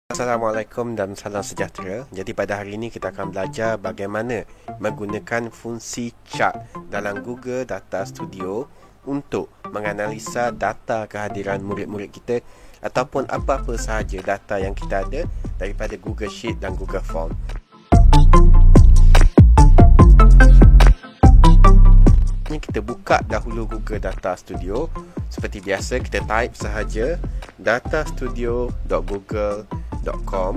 Assalamualaikum dan salam sejahtera. Jadi pada hari ini kita akan belajar bagaimana menggunakan fungsi chart dalam Google Data Studio untuk menganalisa data kehadiran murid-murid kita ataupun apa-apa sahaja data yang kita ada daripada Google Sheet dan Google Form. Kita buka dahulu Google Data Studio. Seperti biasa, kita type sahaja datastudio.google.com.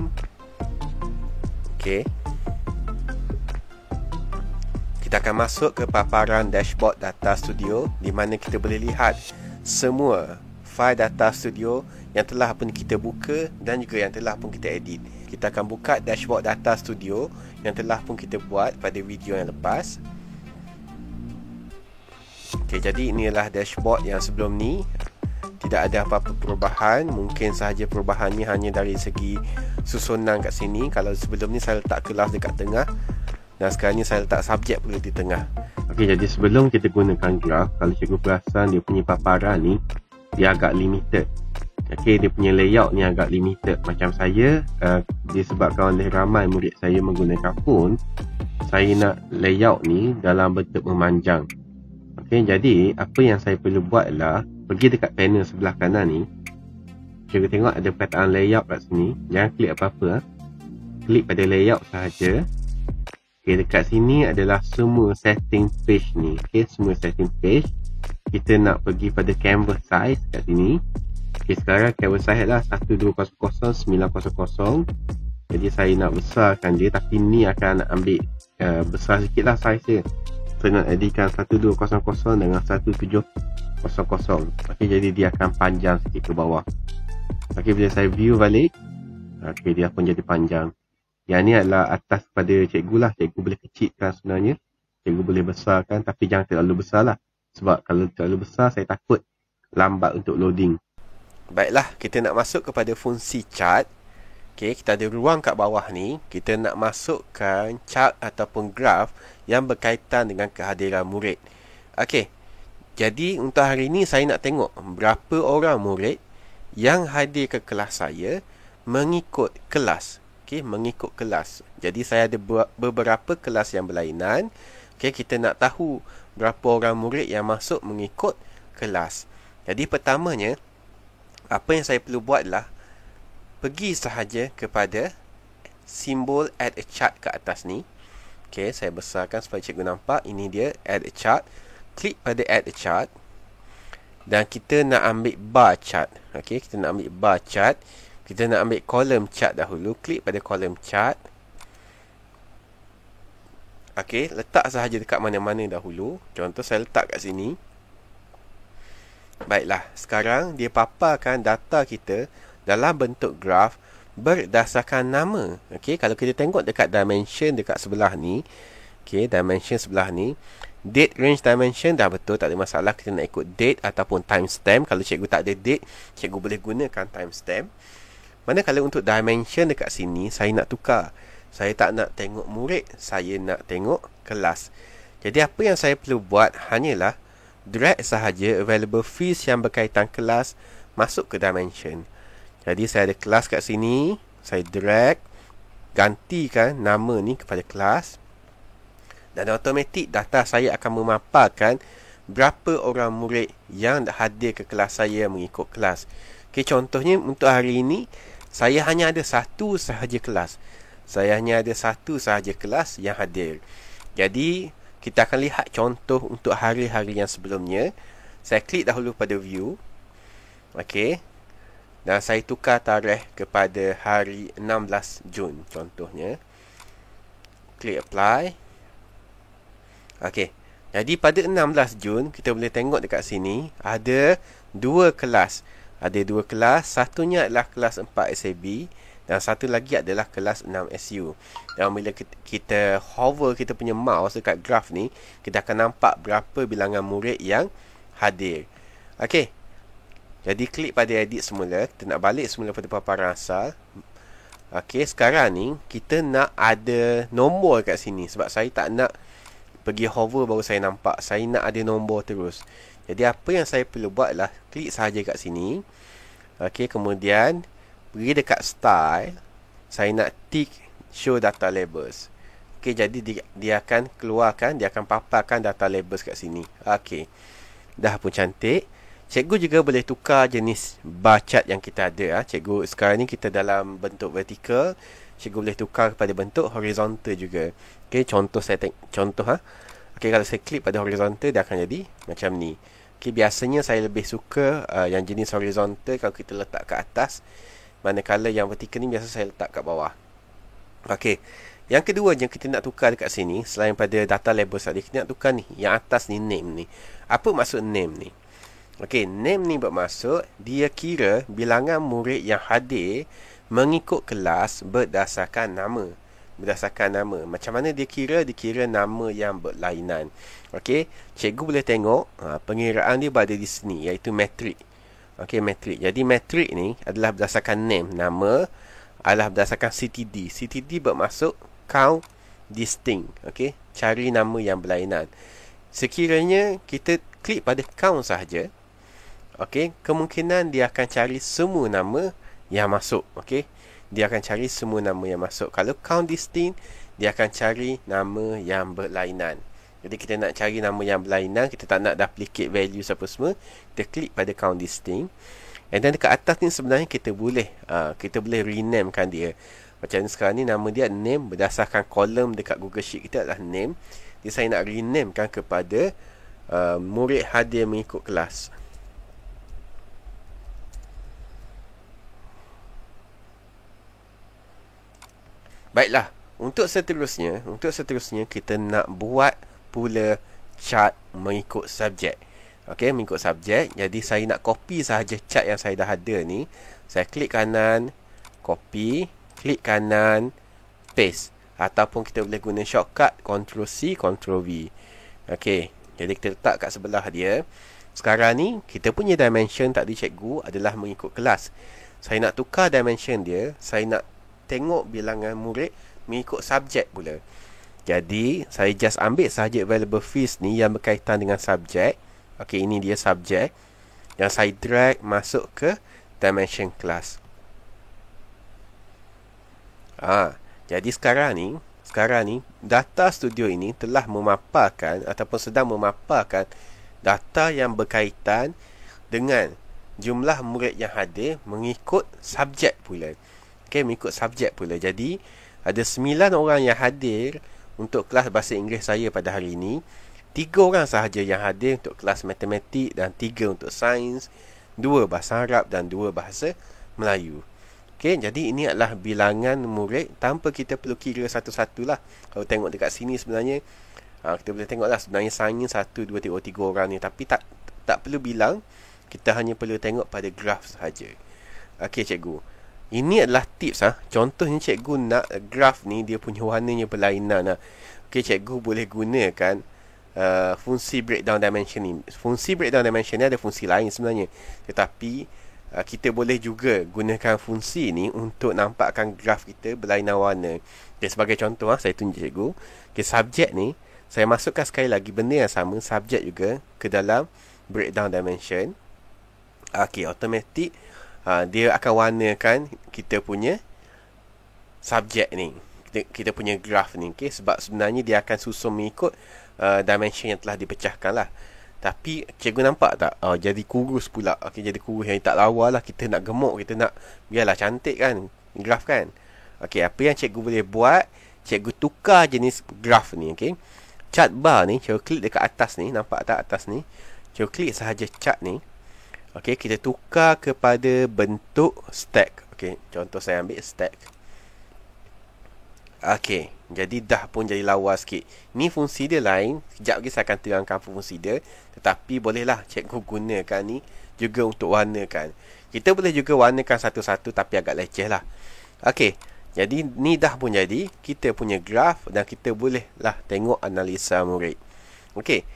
Okey. Kita akan masuk ke paparan dashboard Data Studio di mana kita boleh lihat semua fail Data Studio yang telah pun kita buka dan juga yang telah pun kita edit. Kita akan buka dashboard Data Studio yang telah pun kita buat pada video yang lepas. Okey, jadi inilah dashboard yang sebelum ni. Tidak ada apa-apa perubahan. Mungkin sahaja perubahannya hanya dari segi susunan kat sini. Kalau sebelum ni saya letak kelas dekat tengah dan sekarang ni saya letak subjek pula di tengah. Okey, jadi sebelum kita gunakan graf, kalau cikgu perasan dia punya paparan ni dia agak limited. Okey, dia punya layout ni agak limited. Macam saya, disebabkan oleh ramai murid saya menggunakan phone, saya nak layout ni dalam bentuk memanjang. Okey, jadi apa yang saya perlu buat adalah pergi dekat panel sebelah kanan ni. Cikgu tengok ada perkataan layout kat sini. Jangan klik apa-apa. Klik pada layout sahaja. Okey, dekat sini adalah semua setting page ni. Okey, semua setting page. Kita nak pergi pada canvas size kat sini. Okey, sekarang canvas size adalah 1200 900. Jadi saya nak besarkan dia, tapi ni akan ambil besar sikit lah size dia. Saya nak edikan 1200 dengan 1700. Okey, jadi dia akan panjang sikit ke bawah. Okey, bila saya view balik, okey, dia pun jadi panjang. Yang ni adalah atas pada cikgu lah. Cikgu boleh kecilkan sebenarnya. Cikgu boleh besarkan, tapi jangan terlalu besar lah. Sebab kalau terlalu besar, saya takut lambat untuk loading. Baiklah, kita nak masuk kepada fungsi chart. Okey, kita ada ruang kat bawah ni. Kita nak masukkan chart ataupun graf yang berkaitan dengan kehadiran murid. Okey, jadi untuk hari ini saya nak tengok berapa orang murid yang hadir ke kelas saya mengikut kelas. Okey, mengikut kelas. Jadi saya ada beberapa kelas yang berlainan. Okey, kita nak tahu berapa orang murid yang masuk mengikut kelas. Jadi pertamanya, apa yang saya perlu buat adalah pergi sahaja kepada simbol add a chart ke atas ni. Okey, saya besarkan supaya cikgu nampak. Ini dia, add a chart. Klik pada add a chart. Dan kita nak ambil bar chart. Okey, kita nak ambil bar chart. Kita nak ambil column chart dahulu. Klik pada column chart. Okey, letak sahaja dekat mana-mana dahulu. Contoh saya letak kat sini. Baiklah, sekarang dia paparkan data kita dalam bentuk graf berdasarkan nama. Okey, kalau kita tengok dekat dimension dekat sebelah ni, okey, dimension sebelah ni, date range dimension dah betul, tak ada masalah. Kita nak ikut date ataupun timestamp. Kalau cikgu tak ada date, cikgu boleh gunakan timestamp. Manakala untuk dimension dekat sini, saya nak tukar. Saya tak nak tengok murid, saya nak tengok kelas. Jadi apa yang saya perlu buat hanyalah drag sahaja available fields yang berkaitan kelas masuk ke dimension. Jadi saya ada kelas kat sini, saya drag, gantikan nama ni kepada kelas, dan automatik data saya akan memaparkan berapa orang murid yang hadir ke kelas saya mengikut kelas. Okey, contohnya untuk hari ini saya hanya ada satu sahaja kelas. Saya hanya ada satu sahaja kelas yang hadir. Jadi kita akan lihat contoh untuk hari-hari yang sebelumnya. Saya klik dahulu pada view. Okey. Dan saya tukar tarikh kepada hari 16 Jun contohnya. Klik apply. Okey. Jadi pada 16 Jun kita boleh tengok dekat sini ada dua kelas. Ada dua kelas, satunya adalah kelas 4 SAB dan satu lagi adalah kelas 6 SU. Dan bila kita hover kita punya mouse dekat graf ni, kita akan nampak berapa bilangan murid yang hadir. Okey. Jadi klik pada edit semula. Kita nak balik semula pada paparan asal. Okey, sekarang ni kita nak ada nombor kat sini. Sebab saya tak nak pergi hover baru saya nampak. Saya nak ada nombor terus. Jadi apa yang saya perlu buat adalah klik sahaja kat sini. Okey, kemudian pergi dekat style, saya nak tick show data labels. Okey, jadi dia akan keluarkan, dia akan paparkan data labels kat sini. Okey, dah pun cantik. Cikgu juga boleh tukar jenis bar chart yang kita ada. Cikgu sekarang ni kita dalam bentuk vertikal, cikgu boleh tukar kepada bentuk horizontal juga. Okey, contoh Okey, kalau saya klik pada horizontal, dia akan jadi macam ni. Okey, biasanya saya lebih suka yang jenis horizontal kalau kita letak kat atas, manakala yang vertikal ni biasa saya letak kat bawah. Okey, yang kedua yang kita nak tukar dekat sini, selain pada data label tadi, kita nak tukar ni, yang atas ni, name ni. Apa maksud name ni? Okey, name ni bermaksud dia kira bilangan murid yang hadir mengikut kelas berdasarkan nama. Macam mana dia kira? Dia kira nama yang berlainan. Okey, cikgu boleh tengok pengiraan dia berada di sini, iaitu metrik. Okey, metrik. Jadi metrik ni adalah berdasarkan name, nama, adalah berdasarkan CTD. CTD bermaksud count distinct. Okey, cari nama yang berlainan. Sekiranya kita klik pada count sahaja, okey, kemungkinan dia akan cari semua nama yang masuk. Okey, dia akan cari semua nama yang masuk. Kalau count distinct, dia akan cari nama yang berlainan. Jadi kita nak cari nama yang berlainan, kita tak nak duplicate value apa semua, kita klik pada count distinct. And then dekat atas ni sebenarnya kita boleh rename kan dia. Macam ni sekarang ni nama dia name, berdasarkan kolom dekat Google Sheet kita adalah name. Jadi saya nak rename kan kepada murid hadir mengikut kelas. Baiklah, untuk seterusnya kita nak buat pula chart mengikut subjek. Okey, mengikut subjek. Jadi saya nak copy sahaja chart yang saya dah ada ni. Saya klik kanan, copy, klik kanan, paste. Ataupun kita boleh guna shortcut Ctrl C, Ctrl V. Okey, jadi kita letak kat sebelah dia. Sekarang ni kita punya dimension tadi cikgu adalah mengikut kelas. Saya nak tukar dimension dia. Saya nak tengok bilangan murid mengikut subjek pula. Jadi saya just ambil sahaja available fields ni yang berkaitan dengan subjek. Okey, ini dia subjek yang saya drag masuk ke dimension class. Jadi sekarang ni data studio ini telah memaparkan ataupun sedang memaparkan data yang berkaitan dengan jumlah murid yang hadir mengikut subjek pula. Okey, mengikut subjek pula. Jadi ada 9 orang yang hadir untuk kelas bahasa Inggeris saya pada hari ini. 3 orang sahaja yang hadir untuk kelas matematik dan 3 untuk sains, 2 bahasa Arab dan 2 bahasa Melayu. Okey, jadi ini adalah bilangan murid tanpa kita perlu kira satu-satu lah. Kalau tengok dekat sini sebenarnya kita boleh tengok lah sebenarnya sains 1, 2, 3 orang ni, tapi tak perlu bilang. Kita hanya perlu tengok pada graf sahaja. Okey cikgu, ini adalah tips. Contohnya cikgu nak graf ni dia punya warnanya berlainan. Okey, cikgu boleh gunakan fungsi breakdown dimension ni. Fungsi breakdown dimension ni ada fungsi lain sebenarnya, tetapi kita boleh juga gunakan fungsi ni untuk nampakkan graf kita berlainan warna. Okay, sebagai contoh saya tunjuk cikgu. Okay, subjek ni saya masukkan sekali lagi benda yang sama, subjek juga ke dalam breakdown dimension. Okay, automatic dia akan warnakan kita punya subjek ni, kita punya graf ni. Okay, sebab sebenarnya dia akan susun mengikut dimension yang telah dipecahkan lah. Tapi cikgu nampak tak? Jadi kurus pula. Okey, jadi kurus yang tak lawa lah. Kita nak gemuk, kita nak biarlah cantik kan graf kan. Okey, apa yang cikgu boleh buat, cikgu tukar jenis graf ni. Okey, chart bar ni, cikgu klik dekat atas ni. Nampak tak atas ni? Cikgu klik sahaja chart ni. Okey, kita tukar kepada bentuk stack. Okey, contoh saya ambil stack. Okey, jadi dah pun jadi lawa sikit. Ni fungsi dia lain. Sekejap lagi saya akan terangkan fungsi dia. Tetapi bolehlah cikgu gunakan ni juga untuk warnakan. Kita boleh juga warnakan satu-satu, tapi agak leceh lah. Okey, jadi ni dah pun jadi kita punya graf dan kita bolehlah tengok analisa murid. Okey,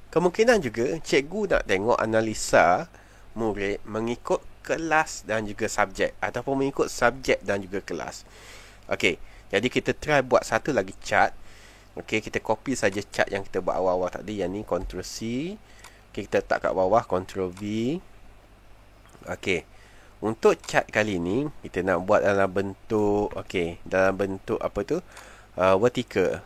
kemungkinan juga cikgu nak tengok analisa murid mengikut kelas dan juga subjek, ataupun mengikut subjek dan juga kelas. Okey, jadi kita try buat satu lagi chart. Okey, kita copy saja chart yang kita buat awal-awal tadi, yang ni Ctrl C. Okey, kita letak kat bawah Ctrl V. Okey, Untuk chart kali ni kita nak buat dalam bentuk dalam bentuk apa tu? Vertical.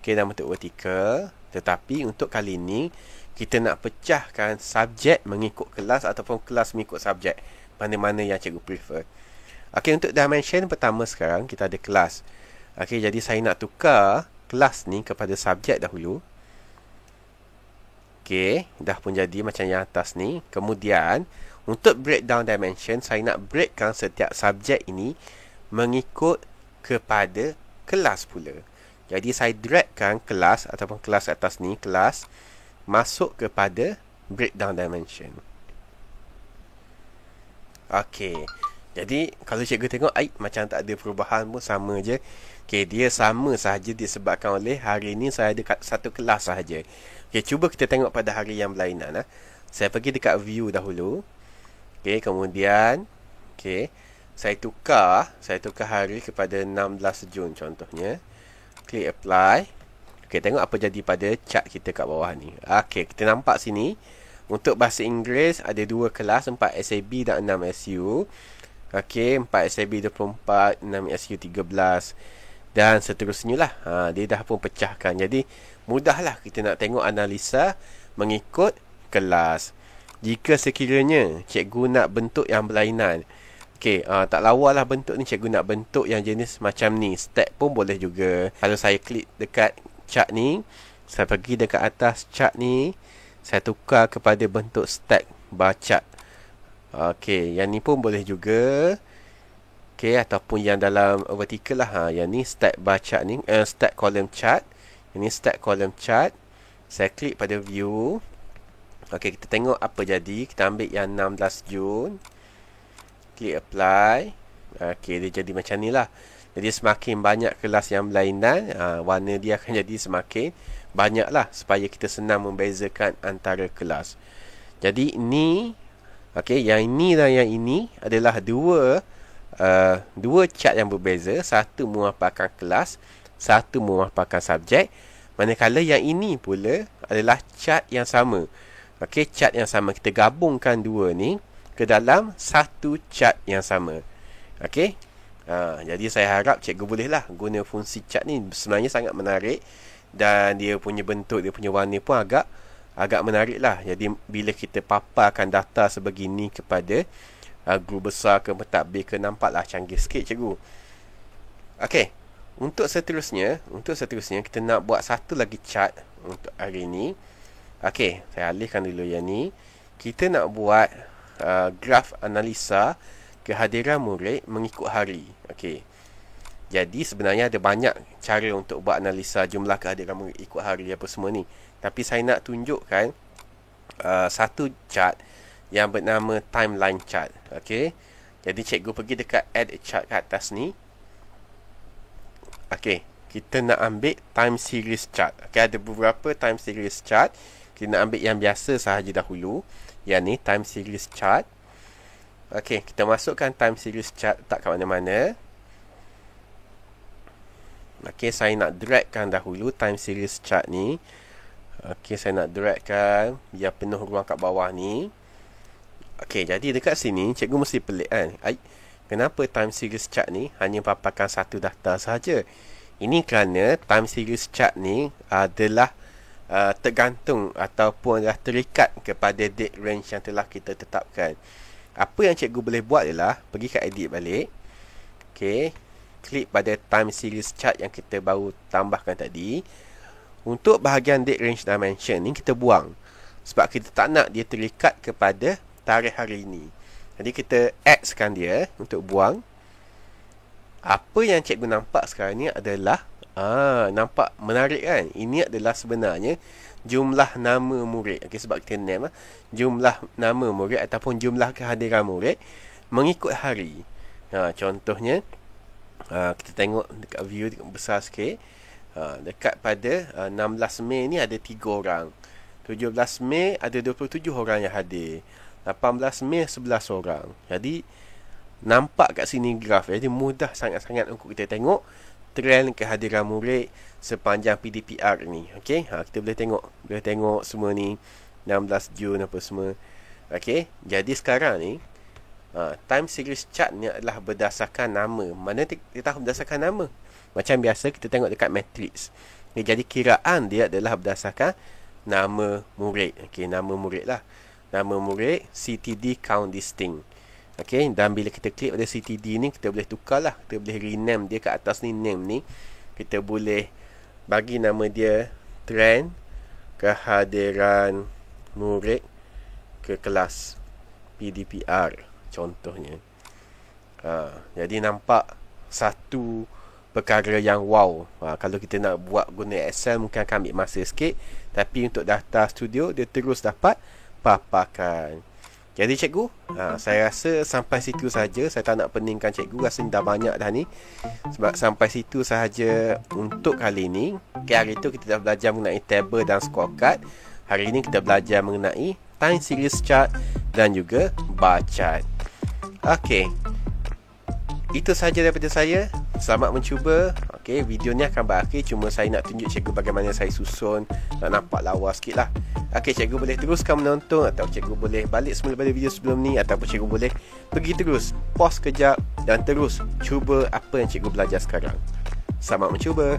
Dalam bentuk vertical. Tetapi untuk kali ni kita nak pecahkan subjek mengikut kelas ataupun kelas mengikut subjek. Mana-mana yang cikgu prefer. Untuk dimension pertama sekarang kita ada kelas. Jadi saya nak tukar kelas ni kepada subjek dahulu. Dah pun jadi macam yang atas ni. Kemudian untuk breakdown dimension, saya nak breakkan setiap subjek ini mengikut kepada kelas pula. Jadi saya dragkan kelas ataupun kelas atas ni, kelas masuk kepada breakdown dimension. Jadi kalau cikgu tengok macam tak ada perubahan pun, sama je. Dia sama sahaja disebabkan oleh hari ni saya ada satu kelas sahaja. Cuba kita tengok pada hari yang berlainan. Saya pergi dekat view dahulu. Kemudian saya tukar hari kepada 16 Jun contohnya. Klik apply. Tengok apa jadi pada chart kita kat bawah ni. Kita nampak sini untuk bahasa Inggeris ada 2 kelas, 4 SAB dan 6 SU. 4 SAB 24, 6 SU 13 dan seterusnya lah. Dia dah pun pecahkan. Jadi mudahlah kita nak tengok analisa mengikut kelas. Jika sekiranya cikgu nak bentuk yang berlainan, tak lawalah bentuk ni, cikgu nak bentuk yang jenis macam ni, stack pun boleh juga. Kalau saya klik dekat chart ni, saya pergi dekat atas chart ni, saya tukar kepada bentuk stack bar chart. Yang ni pun boleh juga. Ataupun yang dalam vertical lah. Yang ni stack bar chart ni, stack column chart. Ini stack column chart. Saya klik pada view. Kita tengok apa jadi. Kita ambil yang 16 Jun. Klik apply. Dia jadi macam ni lah. Jadi semakin banyak kelas yang berlainan, warna dia akan jadi semakin banyak lah, supaya kita senang membezakan antara kelas. Jadi ni yang ini dan yang ini adalah dua chart yang berbeza. Satu memaparkan kelas, satu memaparkan subjek. Manakala yang ini pula adalah chart yang sama. Chart yang sama. Kita gabungkan dua ni ke dalam satu chart yang sama. Jadi saya harap cikgu bolehlah guna fungsi chart ni. Sebenarnya sangat menarik. Dan dia punya bentuk, dia punya warna pun agak menarik lah. Jadi bila kita paparkan data sebegini kepada guru besar ke mentadbir ke, nampaklah canggih sikit cikgu. Untuk seterusnya kita nak buat satu lagi chart untuk hari ni. Saya alihkan dulu yang ni. Kita nak buat graf analisa kehadiran murid mengikut hari. Jadi sebenarnya ada banyak cara untuk buat analisa jumlah kehadiran murid ikut hari apa semua ni. Tapi saya nak tunjukkan satu chart yang bernama timeline chart. Jadi cikgu pergi dekat add a chart kat atas ni. Kita nak ambil time series chart. Ada beberapa time series chart. Kita nak ambil yang biasa sahaja dahulu. Yang ni time series chart. Kita masukkan time series chart, letak kat mana-mana. Saya nak dragkan dahulu time series chart ni. Saya nak dragkan biar penuh ruang kat bawah ni. Jadi dekat sini cikgu mesti pelik kan. Kenapa time series chart ni hanya paparkan satu data sahaja? Ini kerana time series chart ni adalah tergantung ataupun adalah terikat kepada date range yang telah kita tetapkan. Apa yang cikgu boleh buat ialah pergi ke edit balik. Klik pada time series chart yang kita baru tambahkan tadi. Untuk bahagian date range dimension ni kita buang, sebab kita tak nak dia terikat kepada tarikh hari ini. Jadi kita X-kan dia untuk buang. Apa yang cikgu nampak sekarang ni adalah nampak menarik kan? Ini adalah sebenarnya jumlah nama murid. Sebab kita name jumlah nama murid ataupun jumlah kehadiran murid mengikut hari. Contohnya kita tengok dekat view besar sikit. Dekat pada 16 Mei ni ada 3 orang. 17 Mei ada 27 orang yang hadir. 18 Mei 11 orang. Jadi nampak kat sini graf. Jadi mudah sangat-sangat untuk kita tengok trend kehadiran murid sepanjang PDPR ni. Kita boleh tengok semua ni 16 Jun apa semua. Jadi sekarang ni Time series chart ni adalah berdasarkan nama. Mana kita tahu berdasarkan nama? Macam biasa kita tengok dekat matrix. Jadi kiraan dia adalah berdasarkan nama murid. Okey, nama murid lah. Nama murid, CTD count distinct. Okey, dan bila kita klik pada CTD ni, kita boleh tukar lah. Kita boleh rename dia kat atas ni, name ni. Kita boleh bagi nama dia trend kehadiran murid ke kelas PDPR contohnya. Jadi nampak satu perkara yang wow. Kalau kita nak buat guna Excel mungkin akan ambil masa sikit, tapi untuk data studio dia terus dapat paparkan. Jadi cikgu, saya rasa sampai situ saja. Saya tak nak peningkan cikgu, rasanya dah banyak dah ni. Sebab sampai situ sahaja untuk kali ni. Okay, hari tu kita dah belajar mengenai table dan scorecard. Hari ini kita belajar mengenai time series chart dan juga bar chart. Okey, itu sahaja daripada saya. Selamat mencuba. Okey, video ni akan berakhir. Cuma saya nak tunjuk cikgu bagaimana saya susun. Nak nampak lawa sikit lah. Okey, cikgu boleh teruskan menonton, atau cikgu boleh balik semula pada video sebelum ni, ataupun cikgu boleh pergi terus, pause kejap dan terus cuba apa yang cikgu belajar sekarang. Selamat mencuba.